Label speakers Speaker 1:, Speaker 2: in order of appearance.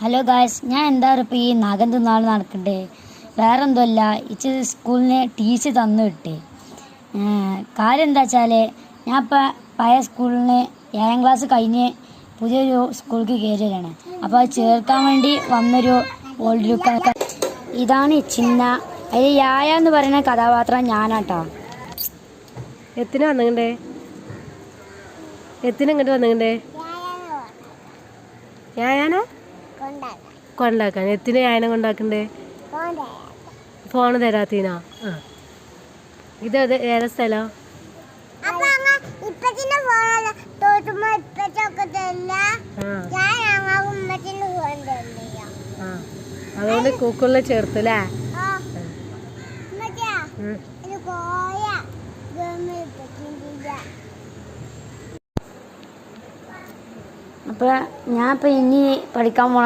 Speaker 1: Hello guys, ഞാൻ എന്തായാലും ഇപ്പോൾ ഈ നഖം തിന്നാൾ നടക്കണ്ടേ. വേറെ എന്തല്ല, ഇച്ച് സ്കൂളിന് ടീച്ചർ തന്നു വിട്ടേ. കാര്യം എന്താ വെച്ചാൽ ഞാൻ ഇപ്പോൾ പഴയ സ്കൂളിന് 7ാം ക്ലാസ് കഴിഞ്ഞ് പുതിയൊരു സ്കൂൾക്ക് കയറിയതാണ്. അപ്പോൾ അത് ചേർക്കാൻ വേണ്ടി വന്നൊരു ഓൾഡ് ലുക്ക്. ഇതാണ് ചിന്ന. അതിൽ യായ എന്ന് പറയുന്ന കഥാപാത്രം ഞാനാട്ടോ.
Speaker 2: എത്തിനാ വന്നിങ്ങണ്ടേ? എത്തിനെങ്ങോട്ട് വന്നിങ്ങണ്ടേ? യായാനാ കൊണ്ടാക്കാൻ. എത്തിനെ യായന കൊണ്ടാക്കണ്ടേ? ഫോണ് തരാത്തീനാ? ആ, ഇത് ഏതാ സ്ഥലം? അതുകൊണ്ട് കൂക്കുള്ള ചേർത്തല്ലേ?
Speaker 1: അപ്പോൾ ഞാൻ ഇപ്പോൾ ഇനി പഠിക്കാൻ പോണ